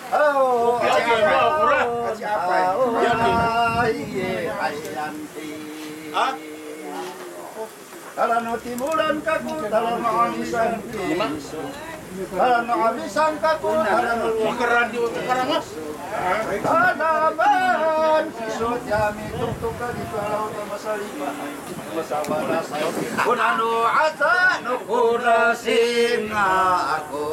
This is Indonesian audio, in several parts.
Oh, kasih apa? Karena timuran kaku dalam amisan karena amisan kaku karena Keran di Karangas. kanaman sisut yami tuktuka di kalau masalipa masabara sayo kunanu ata nukuna singa aku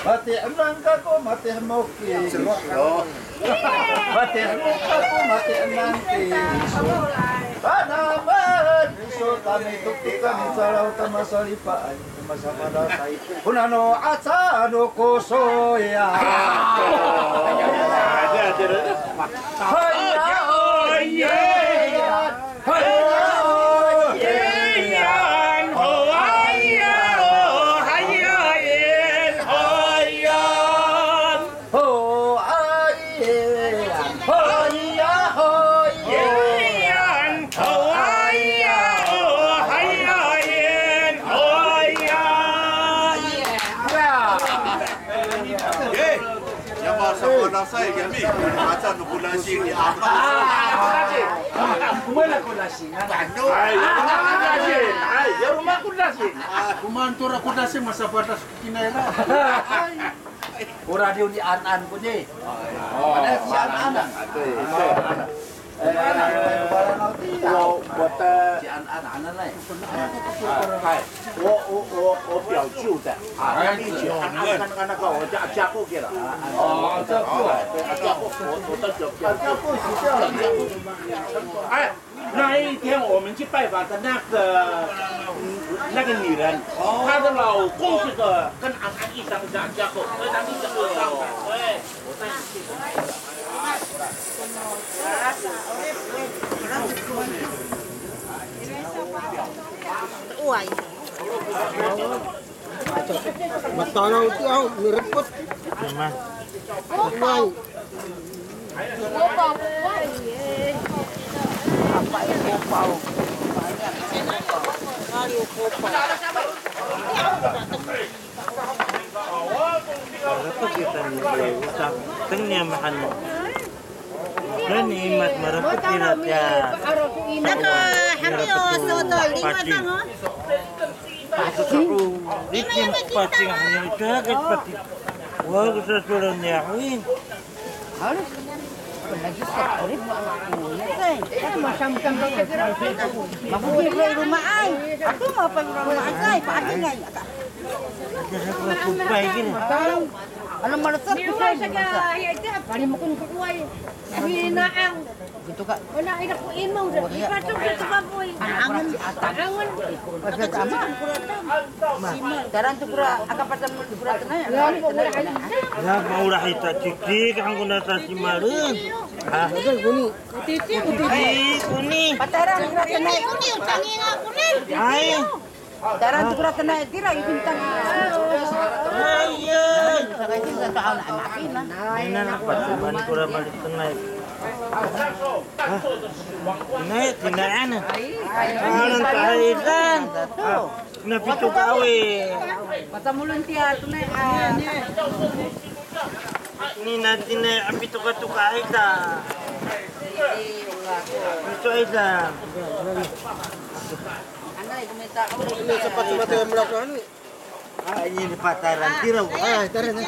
mati enang kaku mati moki mati kaku mati enang ki panaman isu kami tuktukan salau tamasalipa masamada sai kunano asano kosoya Saya kami macam nukulasi di apa? Kumala kulasi nga Ano? ay rumah kulasi Kumantur ako na si masabatas kinaila. ora di an-an ko di ada si an-an我的si an-an anan lai 我表舅的啊，以前按那个我家过去了哦这个家过我的这不是这样哎，那一天我们去拜访的那个女人，她的老公是个跟安安一张家伙，所以他们一个二张的，对，我带你去。Uy. Matanaw ito ako, nirepot. Naman. Uy. Apa yung kupaw? Ano kupaw? Dapat kita nilai usap tengnya makan. Dan imat mereput tidak ya. Naka, hami o soto, lima tang ho? Aku bikin pacing hanya jagat pati. Wah, bisa suruh nyawin. Harus. Nag-isip ko rin mo ang kuya. Kasi masamsam ka ka. Mabuhay ko yung rumah ay. Ako mapag-rumah ay. Pati nga yun. Ada aku baik ini. Alam malasap ko Niwa sa'yo. sa ka, pari mo kung kukuhay. Hinaang. Dito ka. Wala, inakuin mo. Ipatong sa baboy. Angan si Ata. Angan. Pagkakama ang kuratan. Taran to kura. Akapatan mo di kuratan na yan. Ya mau dah kita cikik ang guna tasi marun. Ah, Titi, kuni. Pataran kuratan na yan. Uni, utangi nga ako rin. Ay, Taran to kuratan na yan. Tira, ibintang. ayun. Sa kayo sa taon na makin na. Ina na pasuban ko ra balik tunay. Naik tinaan. Alang kahitan. Napito kawe. Patamulun tiya. Tunay. Ni natin na apito ka to kahita. Ito isa. Anay, kumita ka. Sapat sa mata yung mula ko ano eh. Ah, ini di pataran tiraw. Ay, tara na.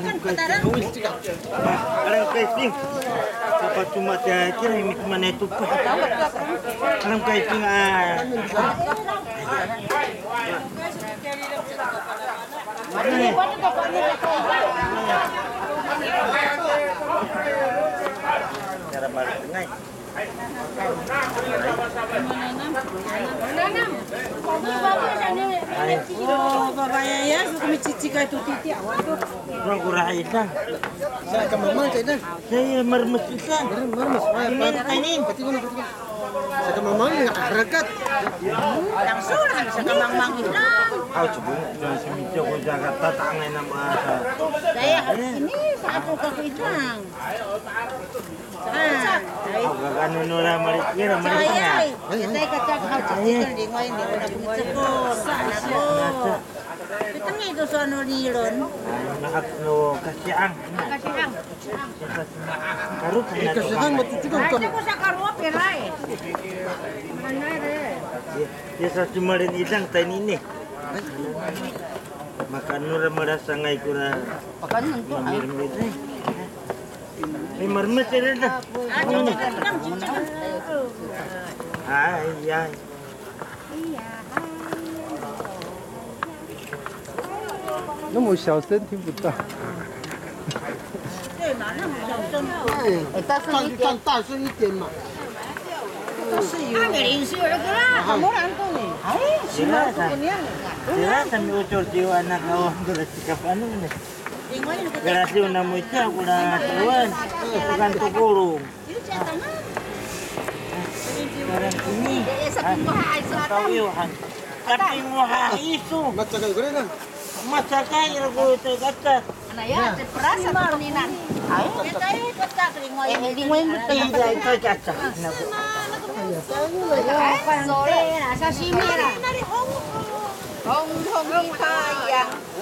Alang kaiting. Dapat cuma kira ini kemana itu pa. Alang kaiting ah. Cara balik tengah. Oh, bapaknya ya, kami cici kayak itu titi awal tuh. Kurang kurang ikan. Saya ke mamang saya dah. Saya mermes ikan. Mermes. Ini. Saya ke mamang rekat. Langsung lah bisa kemang-mang hilang. Aku coba jangan seminyak aku Jakarta tangan nama asa. Saya ini satu kaki hilang. Aku gak nunura maliknya Saya, kita kacak kau cici di ngain di udah punya cekor. Anakku. Kita ni itu sono nilon. Nakat no kasiang. Kasihan. Karut na to. Kasihan matutukan Ay, kamu. ko sa karwa peray. Ya sa simarin ilang tayo nini. Makan nura merasa ngay kura. Pakan nang to. Mamirmir eh. Ay marmes rin na. Ay ay.那么小声听不到。放大声一点嘛。Sila kami ucur jiwa anak awak gelas sikap anu ni. Gelas yung namoy siya kula tuwan. Bukan tukulong. Sekarang ini tawihan. Tapi mo haiso. Matsakay ko rin lang. Masakay rago ito kacat. Tidak ito kacat.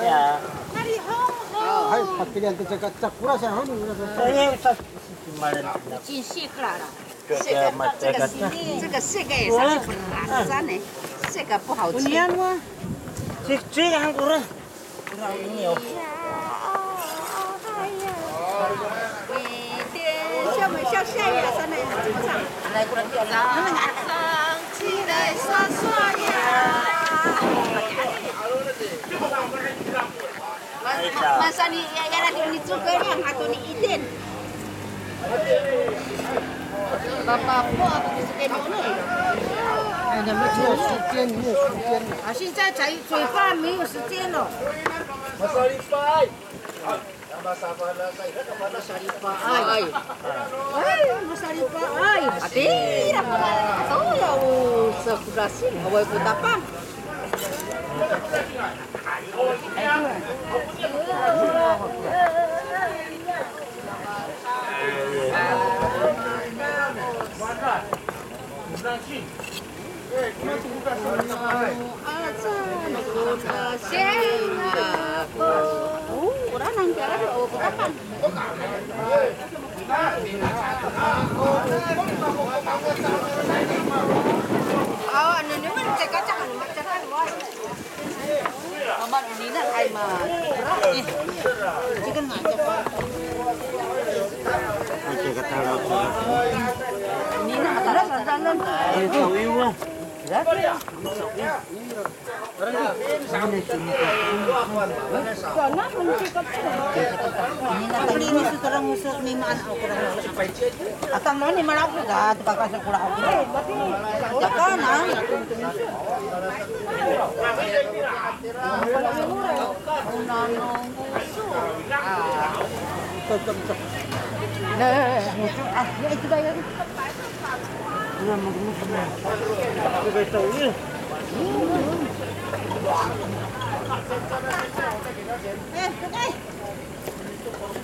Ya. Ay, pagpilihan ko sa katsak. Pura sa hon. Saya sa simaran. Kaya mata kacat. 这个这个也是不难山呢，这个不好吃。 Sik ang kurang. Kurang ini oh. 小美小下呀，山呢，来过来跳啦！起来耍耍呀！Masa ni ya lagi ni cukai yang atau ni iden. Bapak po ako gusto kayo ni. 哎，你们没有时间，没有时间。啊，现在才嘴巴没有时间了。 Masalipay. Ay, masarip pa. Ay, ati, ito yaw sa Brazil. Away ko tapang. Wala nang jalan, away ko tapang. Ano naman, cek-cek ano, cek-cek mo. Aman, hindi na ay ma. Chicken nga, cek pa. Ay, katawa ko. Hindi na matalas ang dalan. Ay, tawiwa. Paglinis ito lang usok ni maan ako kurang at ang mga ni malak ko ka pagkasa ko ako saka na itu dah ya Wala magmuk na. Sabay tawiwa. okay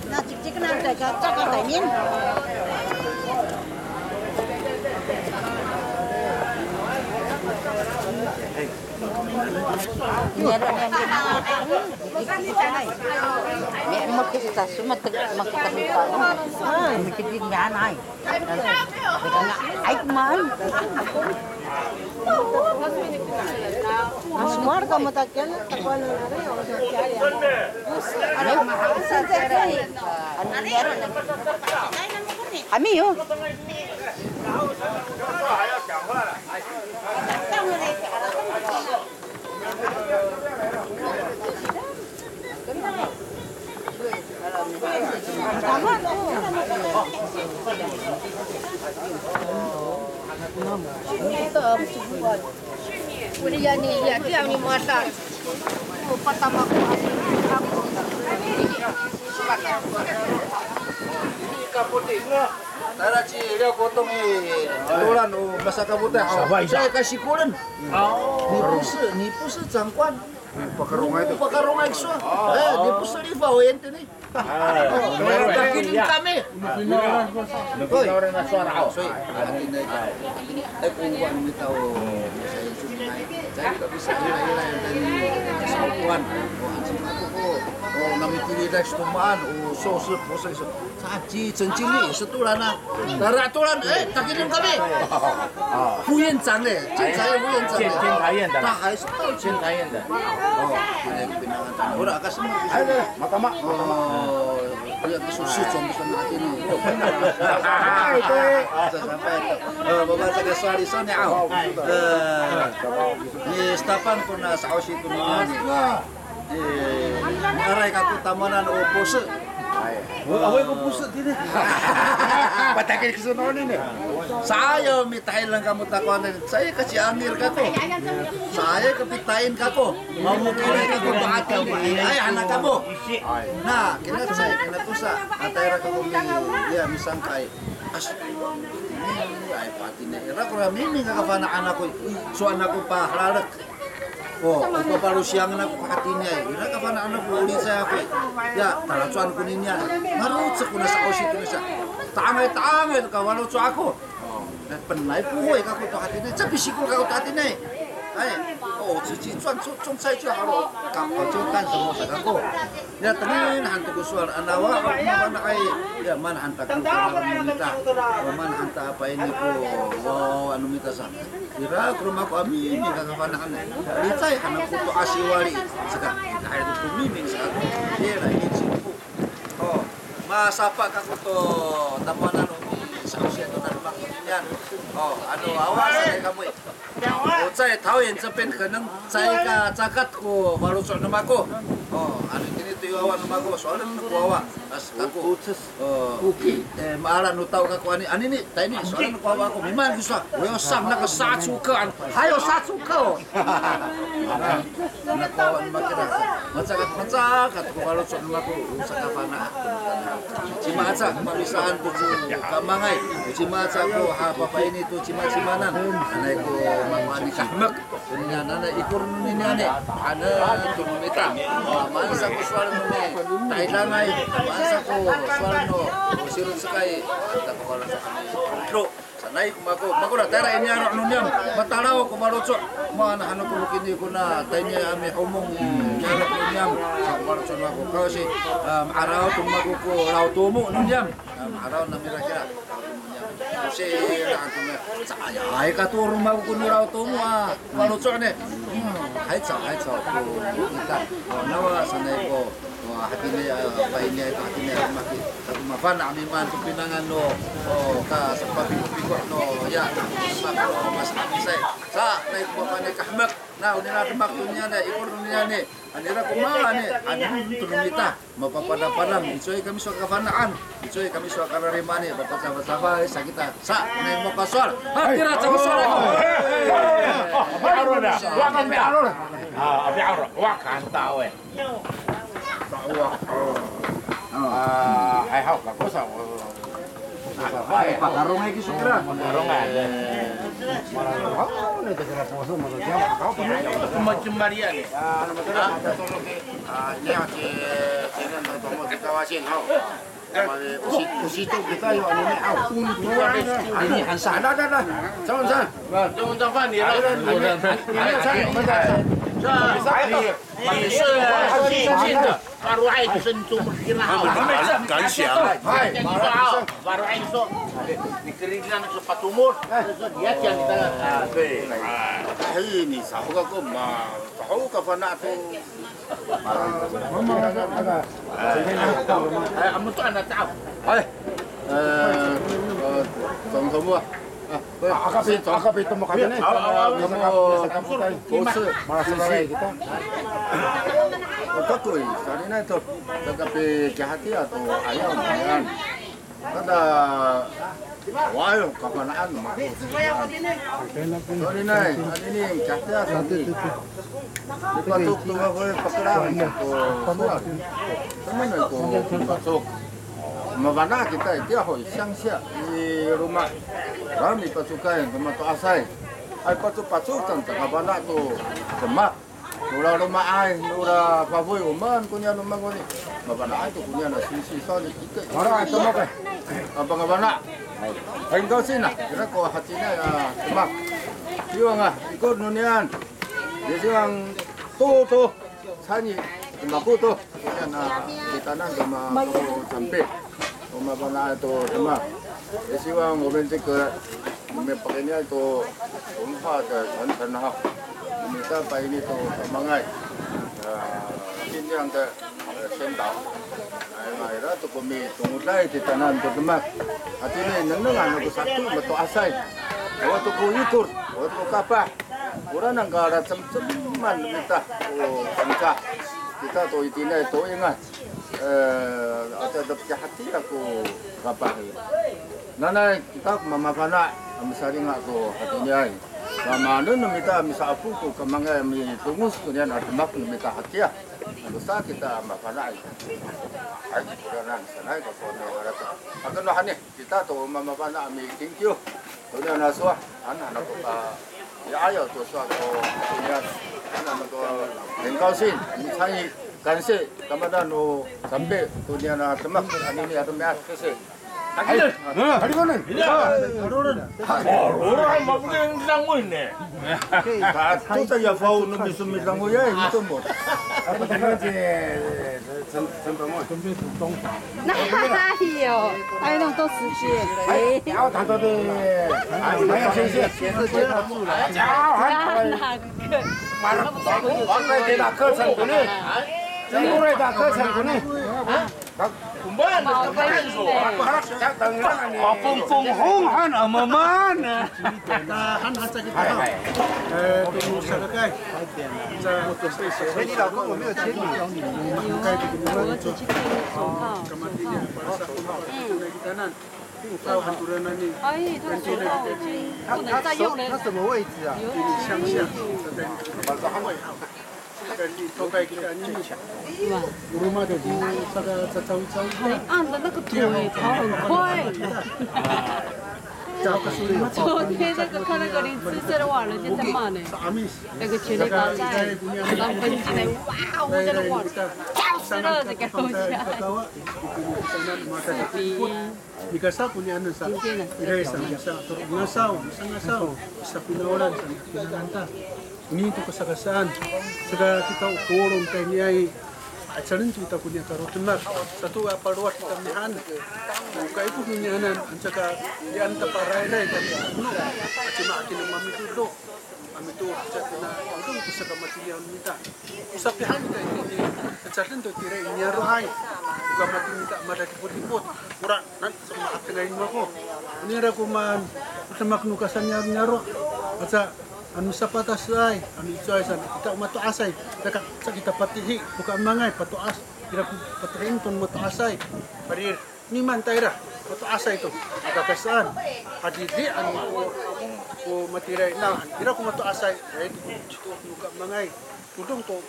na cik-cik na cek ka tanin makikita yan ay ay kumain Asmar ka matakyan takwan na rin ako sa kaya ano sa kaya ano meron kami yo Dia ni, dia ni muatan. Pertama Tara ci dia potong tulan masa kabutnya. Saya kasih kulen. Nipu se jangkwan. Pakarungai itu. Pakarungai itu. Nipu se liva ente nih. Takin kami. Koi. Soi. Aku uang kita saya tidak bisa hilang dari saukuan. Oh, nami tiri dah stumaan. Oh, sosok posai so. Saji cencili setulana. Darat tulan takin kami. Huyen zang le. Saya huyen zang. 见台宴的， Tak hai setau 见台宴的。 Oh, ada pinangan. Ora ka semua. Ada, makamak. Oh, dia kesusu jom hati ni. Itu Sampai itu. Bapak jaga suari sana au. Ni stapan kuna sausi kuna ni. Arai kaku tamanan o pose. awak kau pusat ini. Patakin ke sana ni. Saya mitain lang kamu takuan. Saya kasih amir kako. Saya kepitain kako. Mau kira kako bahati ni. Ay anak kamu. Nah, kena saya kena tusa. Atayra kako dia misangkai. As ay pati ni. Ra ko mimi kakafana anako. So anako pa hlalak. Oh, ako paru siyang na kuhatinya. Ira ka pa na anak uli saya ako. Ya, talacuan ko niya. Marut sa kuna sa osi ko siya. Tangay ka walo sa ako. Penay puhoy ka ko to hatinya. Sa bisikol ka ko to hatinya. Ay, oh, cici cuan chung sai chu haro. Ka ko chu kan semua sa ko. Ya tenin hantu ko suar anawa mana ay ya man hanta ko minta. Man hanta apa ini ko. Oh, anu minta sa. Kira ke rumah ko amin ka kafanahan. Licay anak ko to asiwali. Saka kahit to miming sa ako. Dira ini sipu. Oh, masapa ka ko to tapanan sa usia to na yan. Oh, ano awas ay kamu. 我在桃园这边可能在一个zakat ko marusok nama ko. Oh, ano ganito yung awan nama ko. Soalnya ko awa. As ako. Maalan no tao kako ani ni tayo ni soalnya ko awa ko. Miman gusto. Wayo sam na ka satsuka. Hayo satsuka. Nakawa ni makira. Macakat ko marusok nama ko sa kafana. Cimaca mamisaan to kamangay. Cimaca ko ha papa ini to cimacimanan. Anay ko mamani kahmak dunia nana ikur dunia ne ana tunumita mansa ko swal no ne tailangai mansa ko swal no sirut sakai ta ko la sa sanay ko na tera ini ano nunyam matalaw ko marutso mana hanu ko kini ko na tanya ami humong nyarap nunyam sa marutso mako kasi araw tumago ko law tumo nunyam araw na mira-kira kasi ay katuro mo ko nuraw to mo malutso ne hay chao kita nawa sanay ko hati niya pahinya ito hati niya mafan ami man pinangan no ka sa pabigo no ya masamisay sa nay ko pa ni kahmak na unira demak dunya na ikur dunya ni anira ko ma ni adun tunumita mapapadapadam isoy kami sa kafanaan isoy kami sa kararimani bapak-bapak sa kita sa nay mo kasol hatira sa kasol biaro dah, wakan biaro. Biaro, wakan tahu hay học là có sao pakarong ay kisukra parongan macam Maria ni usito kita yung ano ni aw ini hansa ada sama Jangan sampai ni lah. Baru ay sentuh kira. Kan siang. Baru ay so. Dikeringan cepat umur. Dia yang kita. Ini sahuka ko ma. Sahuka pa na to. Amo to anak tao. ay semua Akapit mo kami ni. kamu Malas kita. Otakui, sarina itu tetapi kehati atau ayam kan. Kada wayo kapanaan mah. Sarina ini kehati sati. Dipatuk tu apa pakeram tu suat. Teman itu masuk. Mabana kita itu hoi siang-siang di rumah. Kami pasukan teman tu asai. Ai pasuk-pasuk tentang kabana tu semak. Nura rumah ai, nura pavoi uman kunya rumah kuni. Mabana ai tu kunya na sisi soni ikat. Orang itu mau ke? Apa kabana? Ai kau sini nak. Kira kau hatinya ya semak. Siang ah ikut nunian. Dia siang tu sani semaku tu. Kunya na di tanah sama sampai. Rumah bana itu semak. Dia siang obensi ke mepakainya itu umpa ke tanah. Minta apa ini tu mangai, ini yang ke sendau, akhirnya tu kami tungulai di tanah tu demak. Hati ni nenengan aku satu betul asai, waktu ku ikut, waktu ku kapah, orang negara cem-ceman minta ku sangka, kita tu itina tu ingat, ada dapat hati aku kapah. Nana kita mama panak, misalnya aku hatinya. Sama anu minta misa apu ku kemangai mi tungus kemudian ada mak minta hatiah. Dosa kita mapanai. Ai kerana sana ke kone harap. Akan lohane kita tu mama pana mi thank you. Kemudian aswa anak ko ya ayo tu aswa ko kemudian anak ko engkau sin misalnya kanse kamadan no sampai kemudian temak ini atau meas kese. hari konen. Orang maksudnya yang disangguin nih. Tu saja fau no bisum misango ya itu mo. Apa tengah je sampai mau. Nah, iyo. Ai nong to时间。哎， 然后他说的，还要先写字出来，还王在给他课程的呢，中国人打课程的呢。 Kumbahan, kapayan so. Pung hong han amaman. Han sa kita. Tunggu sa kay. Sa motor station. 所以你老公有没有签名？ 我只去看手套。 Kamatinya para sa kita Ikaw hanturan na ni. 哎，他手套已经不能再用了。他什么位置啊？ Siyang siya. Kasi tokay kita ni. Rumah dia di sa tahu-tahu. 按的那个腿跑很快。昨天那个看那个林志胜哇，人家在骂呢， Sa amis. 那个全垒打在刚分进来，哇，我在那哇，超死了，这个东西。 Mikasa punya ano sa iray sa ngasaw, sa pinawalan sa pinaganta. Ini itu kesakasaan. Sega kita ukurong kay niyay acarin kita punya karutunar. Satu apa luar kita nihan. Kaya itu kunyanan ang saka dian taparay na ito. Acima akin ang mamitudo. Mamitudo sa na udong kusaka matilian nita. Usapihan kita ini. Acarin to tiray inyarohay. Bukan mati minta mada diput-diput. Murah nan sama atengain mo ko. Ini ra ko man sama knukasan nyaro. Asa anu sapatas ay anu itsay san kita matuasay daka sa kita patihi buka mangay patuas kira patihin ton matuasay parir ni man tayra matuasay to kakasaan hadidi anu ko matiray na kira ko matuasay ay buka mangay tudong to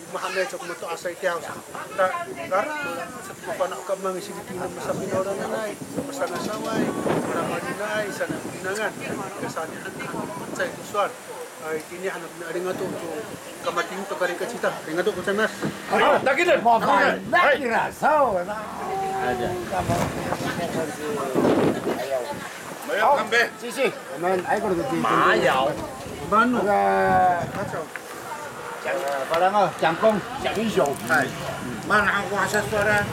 mahamay sa kumato asay tiyaw ta kara sa panak ka mga silipino sa pinora nanay sa nasaway para madinay sa pinangan kasani sa itusuan ay tinihan na aringa to kamating to kari kacita ringa to kusanas Dakilan. Kira sao na. Ada. Mayo kambe. Sisi, man ay ko dito. Mayaw. bano Parang jangkong, jangkong. Hai. Mana aku asa suara.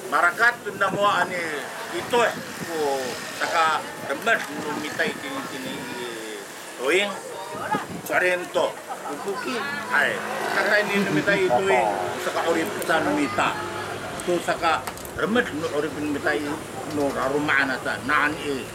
Marakat tunda mo ani ito ko saka demet minta ini toing sarento ukuki hai kata ini minta itu saka urip tan minta tu saka remet urip minta no rumah nata nani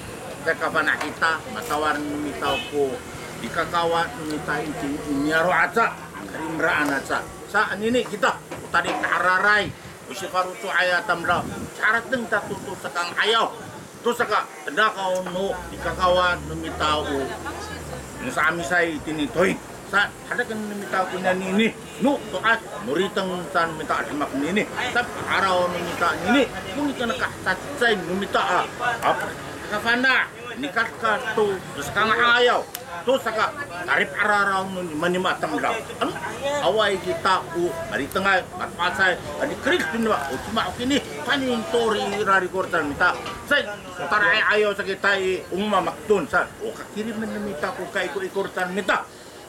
saka pana kita matawar minta ko ikakawa minta ini nyaro aca karimraan sa ini kita tadi kararay usi farutu ayatam daw syarat deng tatutu sakang ayaw tu saka tendakaw no ikakawan numitao sa amisay tinitoy sa ada kan numitao kunya nini no to at nuritang tan mita simak nini sa araw numita nini kung ika nakasatsay numita apa kafana nikat ka to sakang ayaw to saka tarip araraw nun manimatang daw away kita u dari tengah patpasay di krik pinwa o cuma kini kaning tori rari kortan mita sa taray ayaw sa kita umma maktun sa o kakirim na mita ko kay ko ikortan mita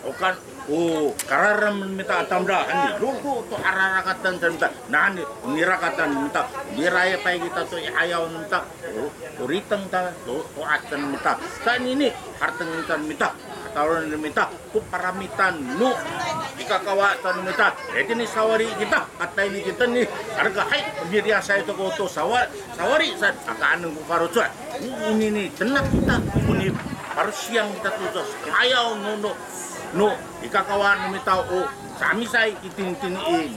o kan o kararam mita tamda ani lugo to ararakatan sa mita nani nirakatan mita diraya pay kita to ayaw mita o uritang ta to atan mita sa ini hartang mita taruhan mita ku paramitan nu ikakawatan mita ini sawari kita kata ini kita nih harga hai pendirian saya itu koto sawari saat akan nunggu faruswa ini nih tenang kita ini harus siang kita tuh ayaw no ikakawan mita o sami saya itin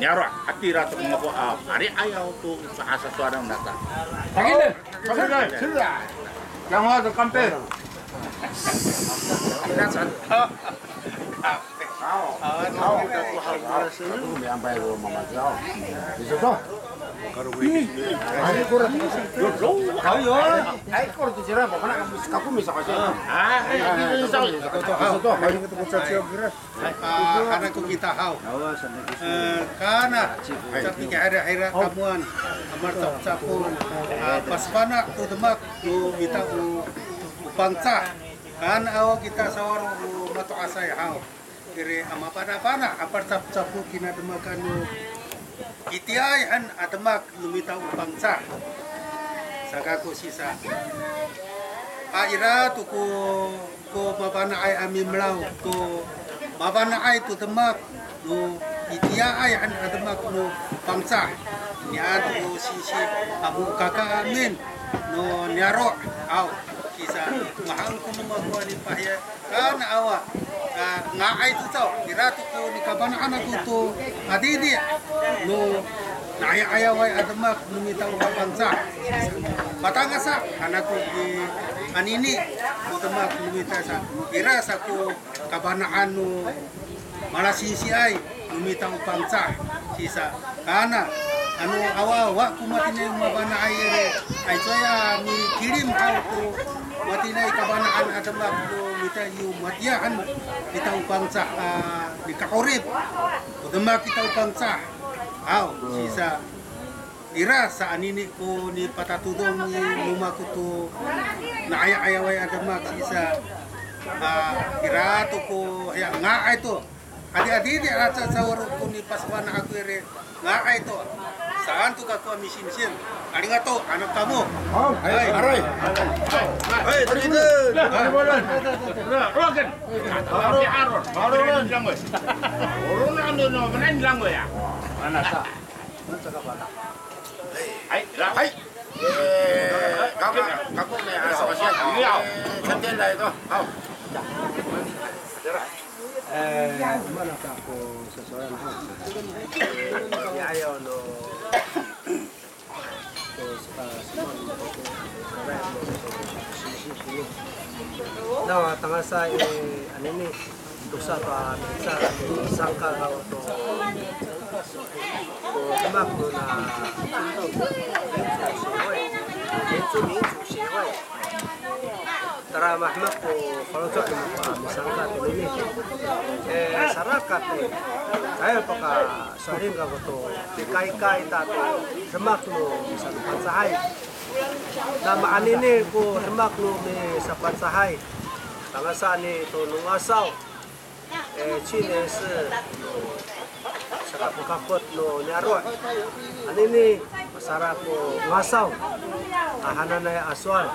nyara atira tuh ngapo hari ayaw tuh sahasa suara nata Pagile, sudah. Yang ada kamper. Anakku kita hau. Karena tapi ada akhirnya kamuan amar sapun pas panak tu demak tu kita bangsa kan awak kita sawar matu asai hau kiri ama pana apar sapu kina demakan itiai han ademak lumita bangsa sakaku sisa aira tu ko mabana ai ami melau tu mabana ai tu demak nu itiai han ademak nu bangsa nya tu sisi abu kakak amin no nyaro au kisah mahal kuno magwa ni pahya kan awa ngai tu tau kira tu ko ni kabana anak tu adidi no naya ayawai adamak numita bangsa batanga sa anakku di anini adamak numita sa kira sa ko kabana anu malasisi ai numita bangsa sisa kana anu awa kumatinay mabana ay soya mi kirim hau matinay kabanaan adamak do mita yu matiyahan kita upangsa di kakorip udamak kita upangsa au sisa ira sa anini ko ni patatudong ni lumaku to na ayaway adamak sisa ira to ko ya nga ay to adi di rasa sawaro ko ni paswana aku ere nga ay to saan tu kakua misin-misin. Arigato, anak kamu. Hai, arai. Hei, Tridun. Rogan. Tapi Aron. Aron bilang gue. Orang anu no mana bilang gue ya. Mana sa? Hai, hai. Kamu ni asal siapa? Iya. Cantik lah itu. Hau. Mana aku sesuatu ya ayo no nah tengah saya ini dosa atau bisa sangka kalau to temak na tara mahmak ko kalau to sangka ini sarakat ayo paka sering ka to kai tato semak no sa pansahay na maanini ko semak no me sa pansahay tanga sa ni to nungasaw Chile是sa kapot no nyaro anini masara ko ngasaw ahana na aswal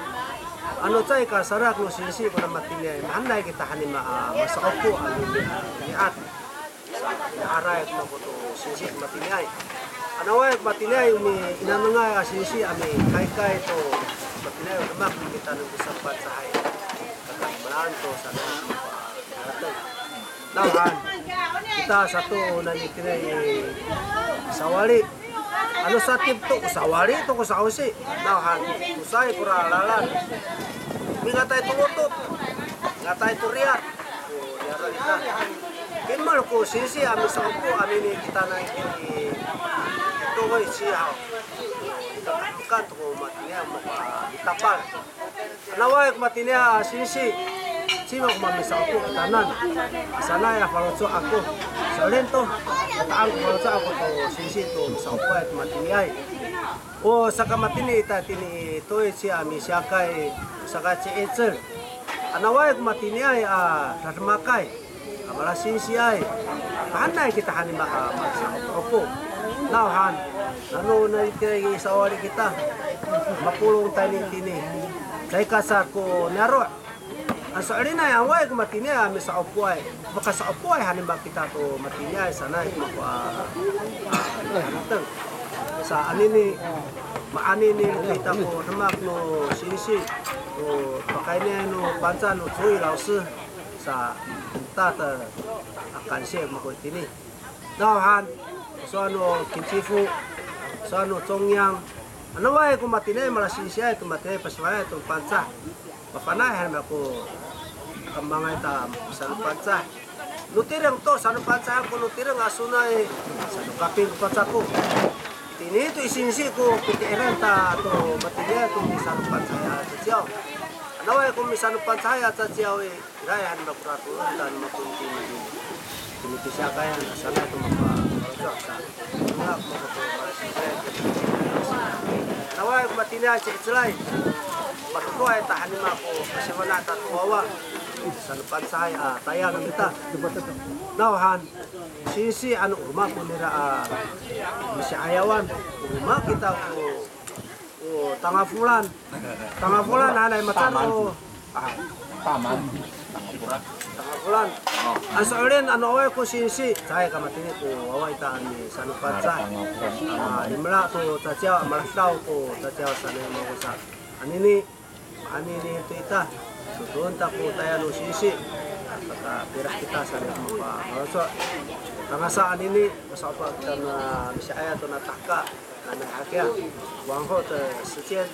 ano tay ka sarak no sisi ko na matinay mahanay kita hanima masaupo ano niat aray ko to sisi matinay anaway matinay umi inanungay sisi ami kai to matinay mak kita nang sapat sa hay kakamalan to sana nahan kita satu nanikire sawali ano sa tip to sawali to ko sausi nahan usay pura lalan mingatay tumutot ngatay turiat yara kita kinmal ko sisi ami sa upo ami ni kita na ito ko siya kan to matinya itapal naway matinya sisi sino ko mamisa ako tanan sana ya falso ako sa lento taang falso ako to sisi to sa upo at matinya o sa kamatini ita tini to si ami siya kay saka si Etzel anaway matinya ratmakai amala sisi ay hanay kita hanin maka sa upo nauhan ano na itay sawali kita mapulong tayo tini say kasar ko naro ang saali na yang way kumatinya mi sa upuay baka sa upuay hanin ba kita to matinya sana sa anini maanini kita ko namak no sisi to pakainya no bansa no chui lao sư sa tata akan siya mo ko tini nauhan soano kinchifu soano chongyang ano way kumatinay malasisya kumatinay paswaya to pansa mapanahan ako kambangay ta sa pansa nutirang to sa pansa ko nutirang asunay sa kaping pansa ko tini to isinsi ko pitiran ta to matinay to sa pansa ya sa ano way kung sa pansa ya sa siyaw rayan makuratuan dan makunti ni siya kaya sana to naway kumatina si Itzlay patuloy tahanin ako kasi wala tatuwawa sa lupan sahay tayan ng kita nawahan sisi ano uma ko nira misi ayawan uma kita ko tanga fulan hanay matan ko paman bulan. Ang soalin ano ay ko sisi saya kamatini ko away ta ni sanupat sa. Imla to tatia malastaw ko tatia sa mo ko sa. Anini itu ita. Doon ta ko tayo no sisi. Pagka pira kita sa mo pa. So tangasa anini masapa kita na misaya to nataka na hakya. Wangho ta sitien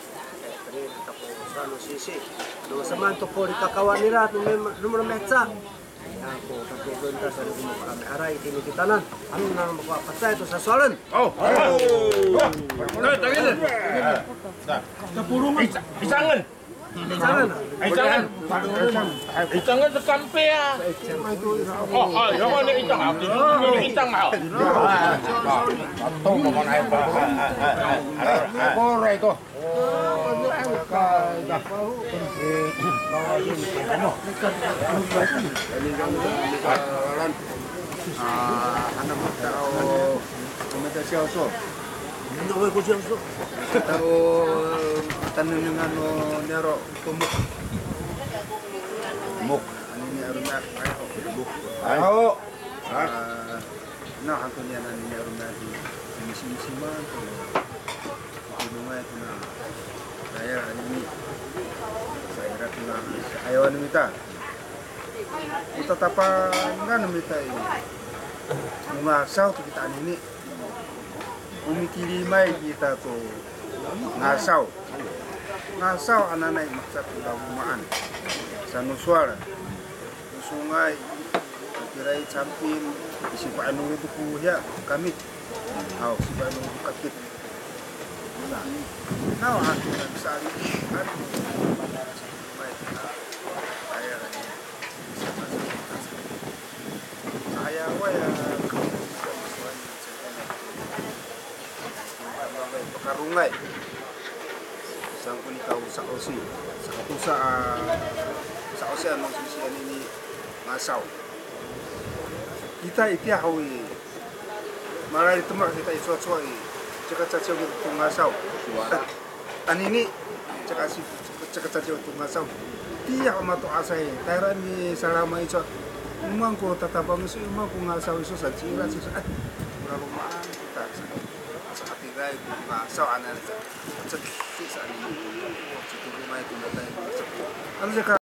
tadi ta ko sa no sisi. No saman to ko kakawan nila numero metsa. Ako pagkukunta sa lumo kami aray tini kitanan. Ano na magpapatay ito sa solen? Oh. Tagilin. Isangan. Isangan sa kampe ah. Oh, yung ano itang ako. Itang ako. Atong mga ay ba. Bora ito. Anak tao kumita siya so. Naway ko siyang so. Tao tanong ng ano nero tumuk. Muk. Ano ni aruna ayo buk. Ayo. Na ako niya na ni aruna di misi-misiman. Dunungay ko na. Saya ini saya rasa na ayaw nimita. Kita tapa nga nimita mga saw to kita ini umikilimay kita to ngasaw ananay maksat umaan sa nuswara sungay kiray sampin isipa anu itu kuya kami sipa anu kakit now aku bisa saya pakarungay isang kunikaw sa osi sa osi anong sisiyan ini masaw kita itiahawi maray tumak kita isuat-suat cakap caciau itu ngasau anini cakap caciau itu ngasau tiap matu asai tayran ni salama itu memang ko tatabang isu memang ko ngasau isu sajira sisa berapa maan kita sa atiray ko ngasau anan sa sisa ni situ rumah itu natai ano saka